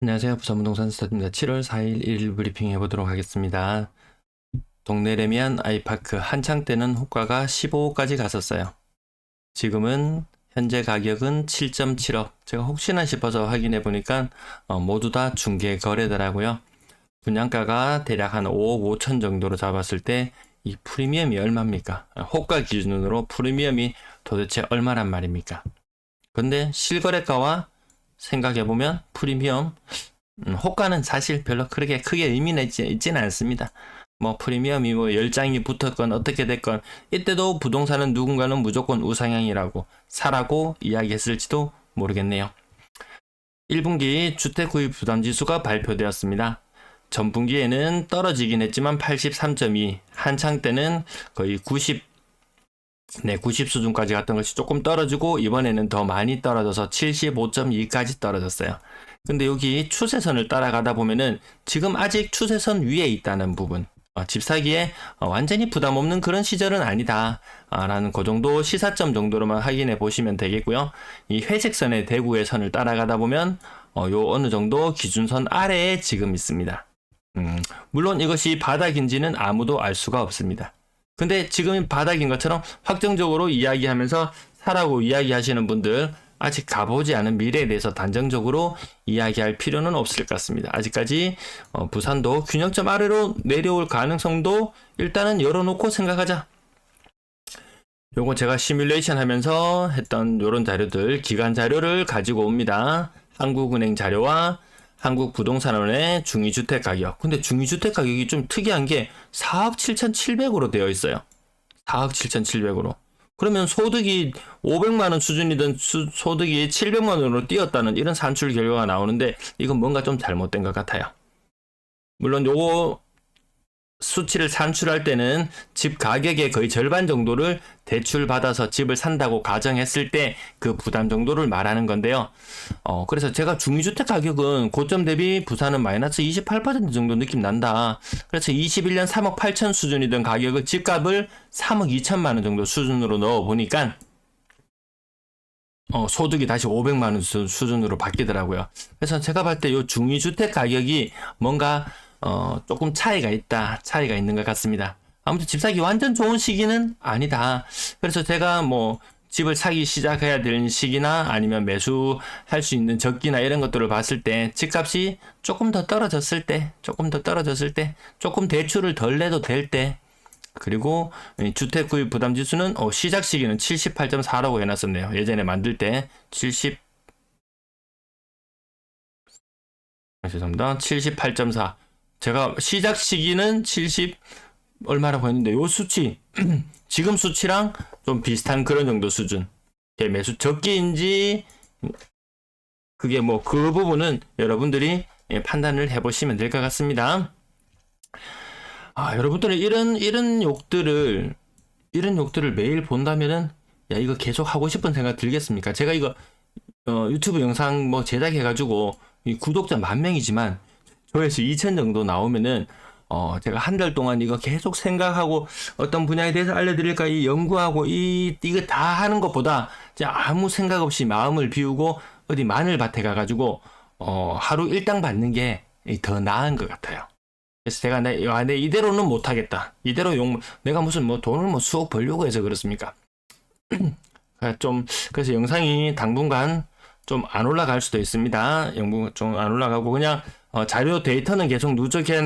안녕하세요. 부산부동산 스타트입니다. 7월 4일 1일 브리핑 해보도록 하겠습니다. 동네 레미안 아이파크 한창 때는 호가가 15억까지 갔었어요. 지금은 현재 가격은 7.7억. 제가 혹시나 싶어서 확인해 보니까 모두 다 중개 거래더라고요. 분양가가 대략 한 5억 5천 정도로 잡았을 때 이 프리미엄이 얼마입니까? 호가 기준으로 프리미엄이 도대체 얼마란 말입니까? 근데 실거래가와 생각해보면 프리미엄 호가는 사실 별로 그렇게 크게 의미는 있지는 않습니다. 뭐 프리미엄이 뭐 10장이 붙었건 어떻게 됐건 이때도 부동산은 누군가는 무조건 우상향이라고 사라고 이야기했을지도 모르겠네요. 1분기 주택 구입 부담 지수가 발표되었습니다. 전분기에는 떨어지긴 했지만 83.2, 한창 때는 거의 90 수준까지 갔던 것이 조금 떨어지고 이번에는 더 많이 떨어져서 75.2까지 떨어졌어요. 근데 여기 추세선을 따라가다 보면은 지금 아직 추세선 위에 있다는 부분, 집 사기에 완전히 부담 없는 그런 시절은 아니다 라는 그 정도 시사점 정도로만 확인해 보시면 되겠고요. 이 회색선의 대구의 선을 따라가다 보면 요 어느 정도 기준선 아래에 지금 있습니다. 물론 이것이 바닥인지는 아무도 알 수가 없습니다. 근데 지금 바닥인 것처럼 확정적으로 이야기하면서 사라고 이야기하시는 분들, 아직 가보지 않은 미래에 대해서 단정적으로 이야기할 필요는 없을 것 같습니다. 아직까지 부산도 균형점 아래로 내려올 가능성도 일단은 열어놓고 생각하자. 요거 제가 시뮬레이션 하면서 했던 요런 자료들, 기간 자료를 가지고 옵니다. 한국은행 자료와 한국부동산원의 중위주택 가격. 근데 중위주택 가격이 좀 특이한 게 4억 7,700으로 되어 있어요. 4억 7,700으로. 그러면 소득이 500만 원 수준이던 소득이 700만 원으로 뛰었다는 이런 산출 결과가 나오는데 이건 뭔가 좀 잘못된 것 같아요. 물론 요거 수치를 산출할 때는 집 가격의 거의 절반 정도를 대출 받아서 집을 산다고 가정했을 때 그 부담 정도를 말하는 건데요. 그래서 제가 중위주택 가격은 고점 대비 부산은 마이너스 28% 정도 느낌 난다. 그래서 21년 3억 8천 수준이던 가격을 집값을 3억 2천만 원 정도 수준으로 넣어 보니까 소득이 다시 500만 원 수준으로 바뀌더라고요. 그래서 제가 봤을 때 이 중위주택 가격이 뭔가 조금 차이가 있는 것 같습니다. 아무튼 집 사기 완전 좋은 시기는 아니다. 그래서 제가 뭐 집을 사기 시작해야 되는 시기나 아니면 매수할 수 있는 적기나 이런 것들을 봤을 때 집값이 조금 더 떨어졌을 때, 조금 대출을 덜 내도 될 때, 그리고 주택 구입 부담 지수는 시작 시기는 78.4라고 해놨었네요. 예전에 만들 때 78.4. 제가 시작 시기는 70 얼마라고 했는데 요 수치 지금 수치랑 좀 비슷한 그런 정도 수준. 매수 적기인지 그게 뭐 그 부분은 여러분들이 판단을 해보시면 될 것 같습니다. 여러분들은 이런 욕들을 매일 본다면은 야 이거 계속 하고 싶은 생각 들겠습니까? 제가 이거 유튜브 영상 뭐 제작해가지고 구독자 10,000명이지만 조회수 2,000 정도 나오면은 제가 한 달 동안 이거 계속 생각하고 어떤 분야에 대해서 알려드릴까 이 연구하고 이거 다 하는 것보다 아무 생각 없이 마음을 비우고 어디 마늘밭에 가가지고 하루 일당 받는 게 더 나은 것 같아요. 그래서 제가 내 이대로는 못하겠다. 이대로 내가 무슨 뭐 돈을 뭐 수억 벌려고 해서 그렇습니까? 그래서 영상이 당분간 좀 안 올라갈 수도 있습니다. 좀 안 올라가고 그냥 자료 데이터는 계속 누적해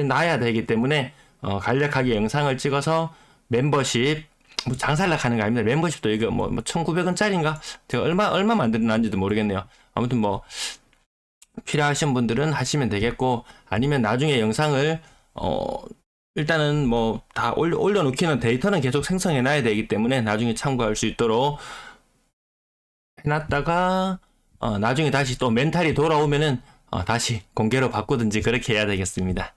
놔야 되기 때문에 간략하게 영상을 찍어서 멤버십 뭐 장살락 하는 거 아닙니다. 멤버십도 이거 뭐 1,900원짜리인가? 제가 얼마 만들어놨는지도 모르겠네요. 아무튼 뭐 필요하신 분들은 하시면 되겠고 아니면 나중에 영상을 일단은 뭐 다 올려놓기는 데이터는 계속 생성해 놔야 되기 때문에 나중에 참고할 수 있도록 해놨다가 나중에 다시 또 멘탈이 돌아오면은 다시 공개로 바꾸든지 그렇게 해야 되겠습니다.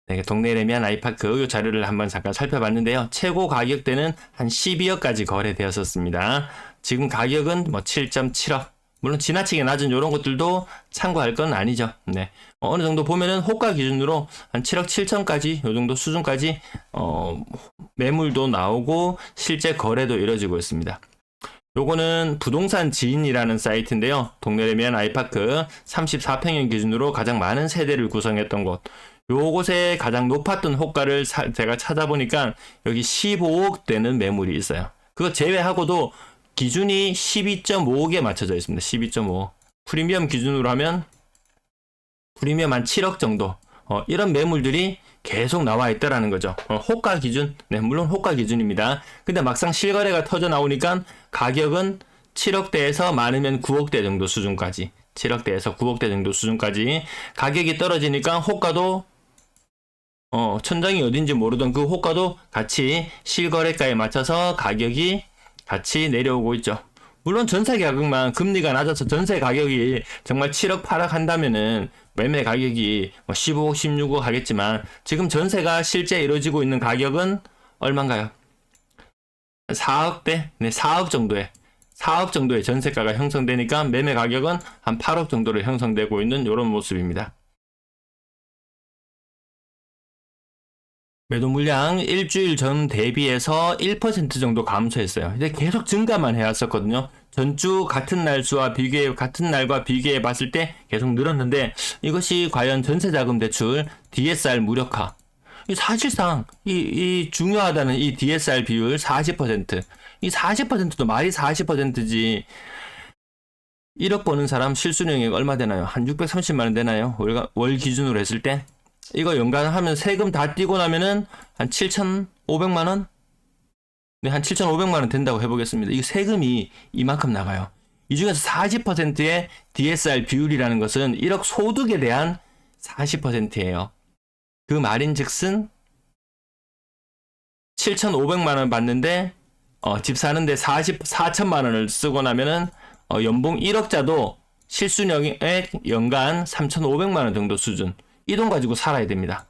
네, 동네 레미안 아이파크 이 자료를 한번 잠깐 살펴봤는데요. 최고 가격대는 한 12억까지 거래되었었습니다. 지금 가격은 뭐 7.7억. 물론 지나치게 낮은 이런 것들도 참고할 건 아니죠. 네. 어느 정도 보면은 호가 기준으로 한 7억 7천까지 이 정도 수준까지 매물도 나오고 실제 거래도 이루어지고 있습니다. 요거는 부동산 지인이라는 사이트인데요. 동네레미안 아이파크 34평형 기준으로 가장 많은 세대를 구성했던 곳. 요곳에 가장 높았던 호가를 제가 찾아보니까 여기 15억 되는 매물이 있어요. 그거 제외하고도 기준이 12.5억에 맞춰져 있습니다. 12.5억. 프리미엄 기준으로 하면 프리미엄 한 7억 정도. 이런 매물들이 계속 나와 있다라는 거죠. 호가 기준. 네, 물론 호가 기준입니다. 근데 막상 실거래가 터져 나오니까 가격은 7억대에서 많으면 9억대 정도 수준까지. 7억대에서 9억대 정도 수준까지 가격이 떨어지니까 호가도 천장이 어딘지 모르던 그 호가도 같이 실거래가에 맞춰서 가격이 같이 내려오고 있죠. 물론 전세 가격만 금리가 낮아서 전세 가격이 정말 7억 8억 한다면은 매매 가격이 15억 16억 하겠지만 지금 전세가 실제 이루어지고 있는 가격은 얼마인가요? 4억대? 네, 4억 정도의 전세가가 형성되니까 매매 가격은 한 8억 정도로 형성되고 있는 이런 모습입니다. 매도 물량 일주일 전 대비해서 1% 정도 감소했어요. 이제 계속 증가만 해왔었거든요. 전주 같은 날과 비교해 봤을 때 계속 늘었는데 이것이 과연 전세자금 대출 DSR 무력화. 사실상 이 중요하다는 이 DSR 비율 40%. 이 40%도 말이 40%지. 1억 버는 사람 실수령액 얼마 되나요? 한 630만 원 되나요? 월 기준으로 했을 때? 이거 연간 하면 세금 다 떼고 나면은 한 7,500만 원? 네, 한 7,500만 원 된다고 해보겠습니다. 이 세금이 이만큼 나가요. 이 중에서 40%의 DSR 비율이라는 것은 1억 소득에 대한 40%예요. 그 말인 즉슨 7,500만 원 받는데 집 사는데 4천만 원을 쓰고 나면은 연봉 1억자도 실수령액 연간 3,500만 원 정도 수준. 이 돈 가지고 살아야 됩니다.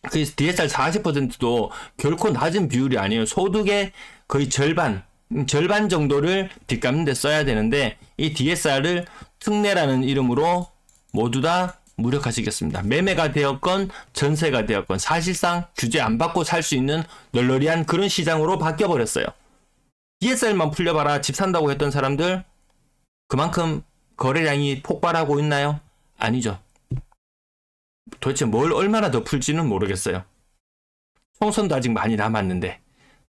그래서 DSR 40%도 결코 낮은 비율이 아니에요. 소득의 거의 절반 정도를 빚 갚는 데 써야 되는데 이 DSR을 특례라는 이름으로 모두 다 무력화시켰습니다. 매매가 되었건 전세가 되었건 사실상 규제 안 받고 살 수 있는 널널이한 그런 시장으로 바뀌어버렸어요. DSR만 풀려봐라 집 산다고 했던 사람들 그만큼 거래량이 폭발하고 있나요? 아니죠. 도대체 뭘 얼마나 더 풀지는 모르겠어요. 총선도 아직 많이 남았는데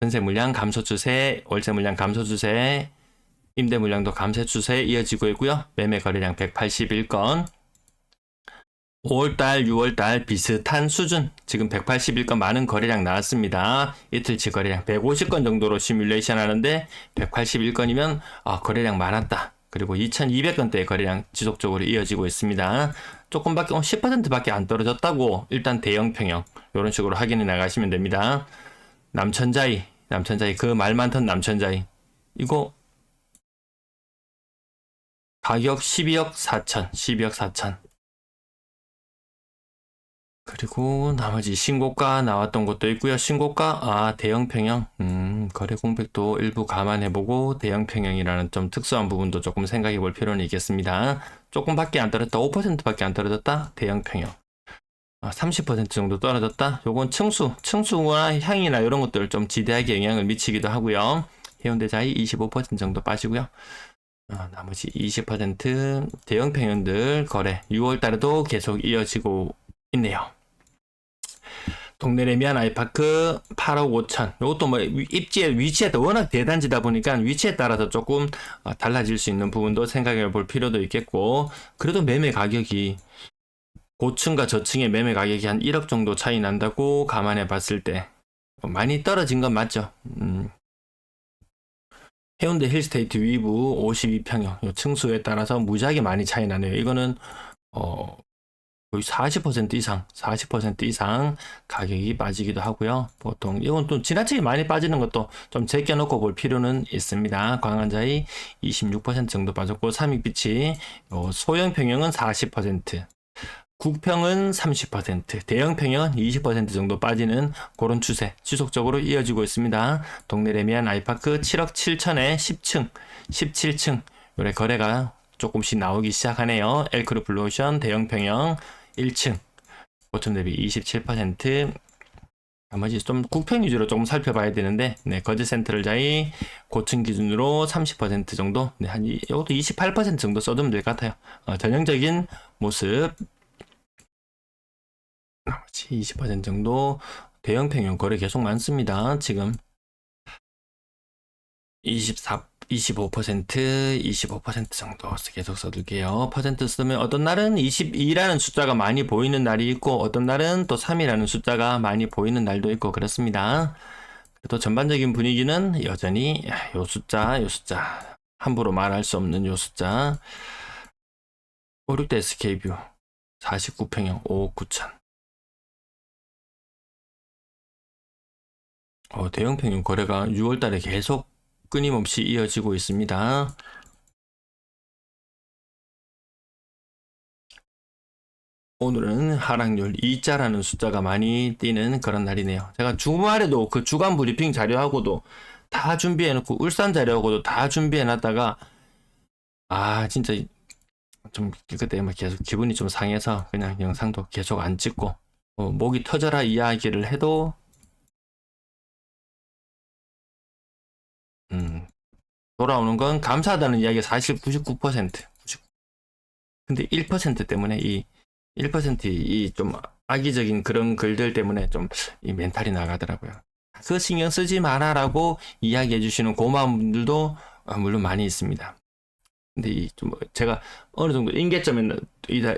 전세 물량 감소 추세, 월세 물량 감소 추세, 임대 물량도 감소 추세 이어지고 있고요. 매매 거래량 181건. 5월달, 6월달 비슷한 수준. 지금 181건 많은 거래량 나왔습니다. 이틀치 거래량 150건 정도로 시뮬레이션 하는데 181건이면 거래량 많았다. 그리고 2200건대의 거래량 지속적으로 이어지고 있습니다. 조금밖에 10%밖에 안 떨어졌다고 일단 대형 평형 이런 식으로 확인해 나가시면 됩니다. 남천자이 그 말 많던 남천자이 이거 가격 12억 4천 그리고 나머지 신고가 나왔던 것도 있고요. 신고가 대형 평형 거래 공백도 일부 감안해보고 대형 평형이라는 좀 특수한 부분도 조금 생각해 볼 필요는 있겠습니다. 조금밖에 안 떨어졌다. 5%밖에 안 떨어졌다. 대형 평형 30% 정도 떨어졌다. 요건 층수나 향이나 이런 것들 좀 지대하게 영향을 미치기도 하고요. 해운대자이 25% 정도 빠지고요. 나머지 20% 대형 평형들 거래 6월달에도 계속 이어지고 있네요. 동네레미안 아이파크 8억 5천. 이것도 뭐 위치에 워낙 대단지다 보니까 위치에 따라서 조금 달라질 수 있는 부분도 생각해 볼 필요도 있겠고, 그래도 매매 가격이 고층과 저층의 매매 가격이 한 1억 정도 차이 난다고 감안해 봤을 때 많이 떨어진 건 맞죠. 해운대 힐스테이트 위브 52평형 층수에 따라서 무지하게 많이 차이 나네요. 이거는 거의 40% 이상 가격이 빠지기도 하고요. 보통 이건 또 지나치게 많이 빠지는 것도 좀 제껴놓고 볼 필요는 있습니다. 광안자이 26% 정도 빠졌고, 삼익빛이 소형 평형은 40%, 국평은 30%, 대형 평형은 20% 정도 빠지는 그런 추세 지속적으로 이어지고 있습니다. 동네레미안 아이파크 7억 7천에 10층, 17층 요래 거래가 조금씩 나오기 시작하네요. 엘크루 블루오션 대형 평형 1층 고점 대비 27%, 나머지 좀 국평 위주로 조금 살펴봐야 되는데, 네, 거제 센트럴자이 고층 기준으로 30% 정도, 네, 이것도 28% 정도 써두면 될 것 같아요. 전형적인 모습. 나머지 20% 정도 대형 평형 거래 계속 많습니다. 지금 25% 정도 계속 써둘게요. 퍼센트 쓰면 어떤 날은 22라는 숫자가 많이 보이는 날이 있고 어떤 날은 또 3이라는 숫자가 많이 보이는 날도 있고 그렇습니다. 또 전반적인 분위기는 여전히 요 숫자 함부로 말할 수 없는 요 숫자 56대 SK뷰 49평형 5억 9천. 대형 평형 거래가 6월달에 계속 끊임없이 이어지고 있습니다. 오늘은 하락률 2자라는 숫자가 많이 띄는 그런 날이네요. 제가 주말에도 그 주간 브리핑 자료하고도 다 준비해놓고 울산 자료하고도 다 해놨다가 진짜 좀 그때 막 계속 기분이 좀 상해서 그냥 영상도 계속 안 찍고 목이 터져라 이야기를 해도 돌아오는 건 감사하다는 이야기가 사실 99%. 근데 1% 때문에 이 1%좀 악의적인 그런 글들 때문에 좀 이 멘탈이 나가더라고요. 그 신경 쓰지 마라라고 이야기해 주시는 고마운 분들도 물론 많이 있습니다. 근데 좀 제가 어느 정도 임계점에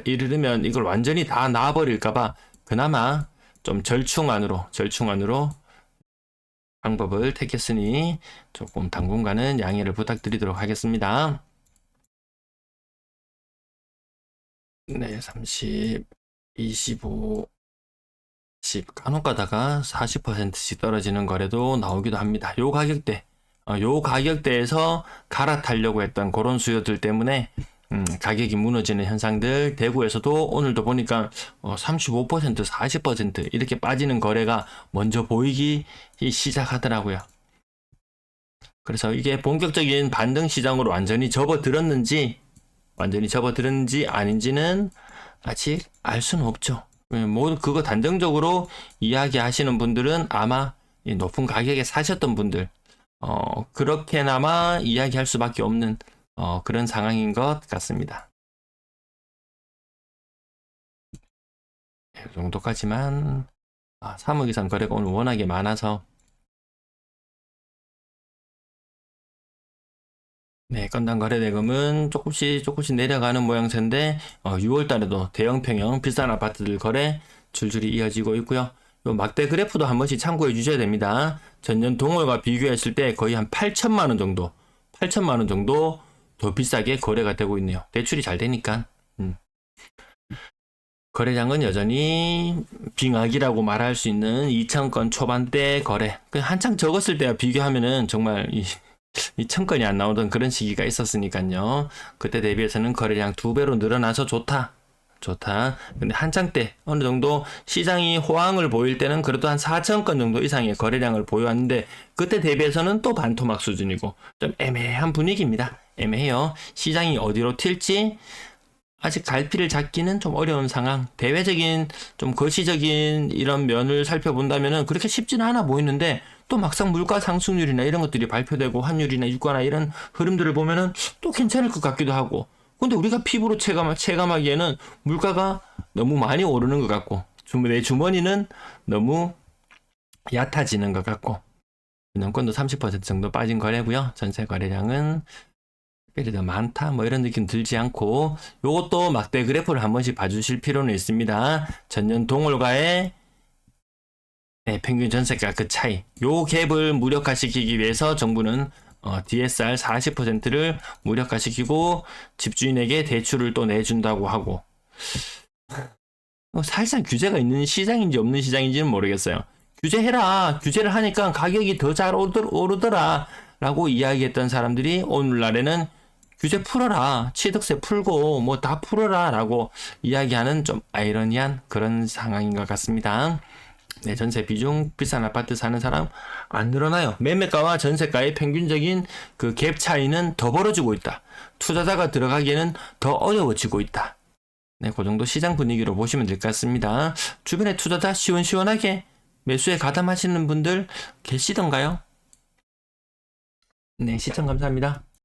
이르면 이걸 완전히 다 놔버릴까봐 그나마 좀 절충안으로 방법을 택했으니 조금 당분간은 양해를 부탁드리도록 하겠습니다. 네, 30, 25, 10 간혹 가다가 40%씩 떨어지는 거래도 나오기도 합니다. 요 가격대에서 갈아타려고 했던 그런 수요들 때문에 가격이 무너지는 현상들, 대구에서도 오늘도 보니까 35%, 40% 이렇게 빠지는 거래가 먼저 보이기 시작하더라고요. 그래서 이게 본격적인 반등 시장으로 완전히 접어들었는지 아닌지는 아직 알 수는 없죠. 뭐 그거 단정적으로 이야기하시는 분들은 아마 높은 가격에 사셨던 분들 그렇게나마 이야기할 수밖에 없는 그런 상황인 것 같습니다. 이 정도까지만 3억 이상 거래가 오늘 워낙에 많아서 네, 건당 거래 대금은 조금씩 내려가는 모양새인데 6월 달에도 대형 평형 비싼 아파트들 거래 줄줄이 이어지고 있고요. 요 막대 그래프도 한 번씩 참고해 주셔야 됩니다. 전년 동월과 비교했을 때 거의 한 8천만 원 정도 더 비싸게 거래가 되고 있네요. 대출이 잘 되니까. 거래량은 여전히 빙하기라고 말할 수 있는 2,000건 초반대 거래. 한창 적었을 때와 비교하면은 정말 2,000건이 안 나오던 그런 시기가 있었으니까요. 그때 대비해서는 거래량 2배로 늘어나서 좋다. 근데 한창 때 어느 정도 시장이 호황을 보일 때는 그래도 한 4,000건 정도 이상의 거래량을 보여왔는데 그때 대비해서는 또 반토막 수준이고 좀 애매한 분위기입니다. 애매해요. 시장이 어디로 튈지 아직 갈피를 잡기는 좀 어려운 상황. 대외적인 좀 거시적인 이런 면을 살펴본다면은 그렇게 쉽지는 않아 보이는데 또 막상 물가 상승률이나 이런 것들이 발표되고 환율이나 유가나 이런 흐름들을 보면은 또 괜찮을 것 같기도 하고. 근데 우리가 피부로 체감하기에는 물가가 너무 많이 오르는 것 같고 내 주머니는 너무 얕아지는 것 같고 연권도 30% 정도 빠진 거래고요. 전체 거래량은 특별히 더 많다 뭐 이런 느낌 들지 않고 요것도 막대 그래프를 한 번씩 봐주실 필요는 있습니다. 전년 동월과의 평균 전세가 그 차이 요 갭을 무력화시키기 위해서 정부는 DSR 40%를 무력화시키고 집주인에게 대출을 또 내준다고 하고 사실상 규제가 있는 시장인지 없는 시장인지는 모르겠어요. 규제를 하니까 가격이 더 잘 오르더라 라고 이야기했던 사람들이 오늘날에는 규제 풀어라, 취득세 풀고 뭐 다 풀어라 라고 이야기하는 좀 아이러니한 그런 상황인 것 같습니다. 네, 전세 비중 비싼 아파트 사는 사람 안 늘어나요. 매매가와 전세가의 평균적인 그 갭 차이는 더 벌어지고 있다. 투자자가 들어가기에는 더 어려워지고 있다. 네, 그 정도 시장 분위기로 보시면 될 것 같습니다. 주변에 투자자 시원시원하게 매수에 가담하시는 분들 계시던가요? 네, 시청 감사합니다.